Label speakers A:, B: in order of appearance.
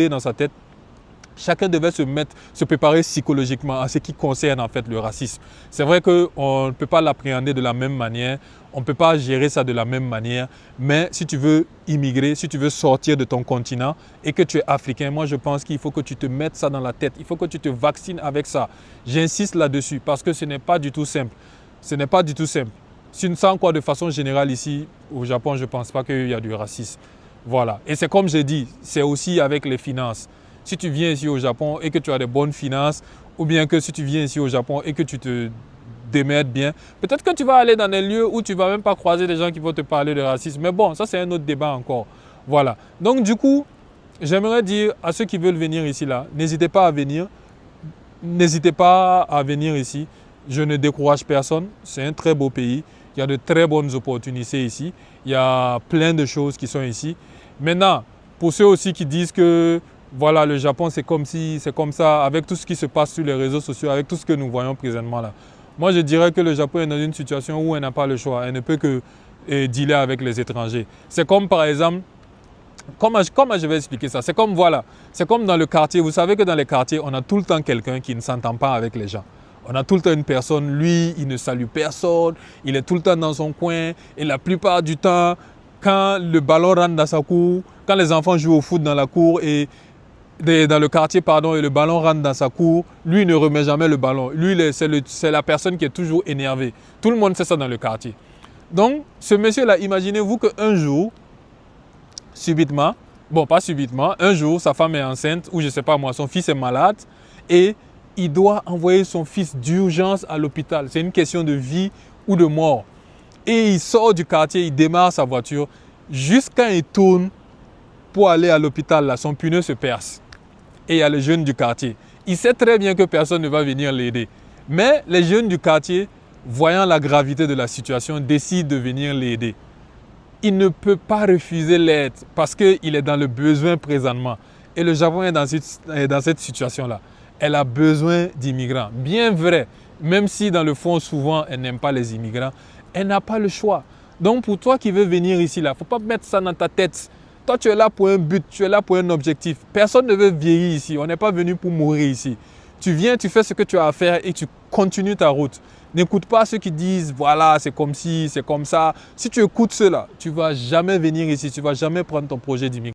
A: dans sa tête, chacun devait se préparer psychologiquement à ce qui concerne en fait le racisme. C'est vrai qu'on ne peut pas l'appréhender de la même manière, on ne peut pas gérer ça de la même manière, mais si tu veux immigrer, si tu veux sortir de ton continent et que tu es africain, moi je pense qu'il faut que tu te mettes ça dans la tête, il faut que tu te vaccines avec ça. J'insiste là-dessus parce que ce n'est pas du tout simple. Ce n'est pas du tout simple. Sans quoi, de façon générale ici, au Japon, je ne pense pas qu'il y a du racisme. Voilà. Et c'est comme j'ai dit, c'est aussi avec les finances. Si tu viens ici au Japon et que tu as des bonnes finances, ou bien que si tu viens ici au Japon et que tu te démerdes bien, peut-être que tu vas aller dans des lieux où tu ne vas même pas croiser des gens qui vont te parler de racisme. Mais bon, ça c'est un autre débat encore. Voilà. Donc du coup, j'aimerais dire à ceux qui veulent venir ici, là, n'hésitez pas à venir. N'hésitez pas à venir ici. Je ne décourage personne. C'est un très beau pays. Il y a de très bonnes opportunités ici. Il y a plein de choses qui sont ici. Maintenant, pour ceux aussi qui disent que voilà, le Japon c'est comme si, c'est comme ça, avec tout ce qui se passe sur les réseaux sociaux, avec tout ce que nous voyons présentement là. Moi je dirais que le Japon est dans une situation où elle n'a pas le choix. Elle ne peut que dealer avec les étrangers. C'est comme par exemple, comment je vais expliquer ça? C'est comme voilà, c'est comme dans le quartier. Vous savez que dans les quartiers, on a tout le temps quelqu'un qui ne s'entend pas avec les gens. On a tout le temps une personne, lui, il ne salue personne, il est tout le temps dans son coin et la plupart du temps, quand le ballon rentre dans sa cour, quand les enfants jouent au foot dans la cour et dans le quartier, pardon, et le ballon rentre dans sa cour, lui il ne remet jamais le ballon. Lui, c'est la personne qui est toujours énervée. Tout le monde sait ça dans le quartier. Donc, ce monsieur-là, imaginez-vous qu'un jour, subitement, bon, pas subitement, un jour, sa femme est enceinte ou je ne sais pas moi, son fils est malade et il doit envoyer son fils d'urgence à l'hôpital. C'est une question de vie ou de mort. Et il sort du quartier, il démarre sa voiture. Juste quand il tourne pour aller à l'hôpital, là, son pneu se perce. Et il y a les jeunes du quartier. Il sait très bien que personne ne va venir l'aider. Mais les jeunes du quartier, voyant la gravité de la situation, décident de venir l'aider. Il ne peut pas refuser l'aide parce qu'il est dans le besoin présentement. Et le Japon est dans cette situation-là. Elle a besoin d'immigrants. Bien vrai, même si dans le fond, souvent, elle n'aime pas les immigrants, elle n'a pas le choix. Donc pour toi qui veux venir ici, il ne faut pas mettre ça dans ta tête. Toi, tu es là pour un but, tu es là pour un objectif. Personne ne veut vieillir ici. On n'est pas venu pour mourir ici. Tu viens, tu fais ce que tu as à faire et tu continues ta route. N'écoute pas ceux qui disent, voilà, c'est comme ci, c'est comme ça. Si tu écoutes cela, tu ne vas jamais venir ici, tu ne vas jamais prendre ton projet d'immigration.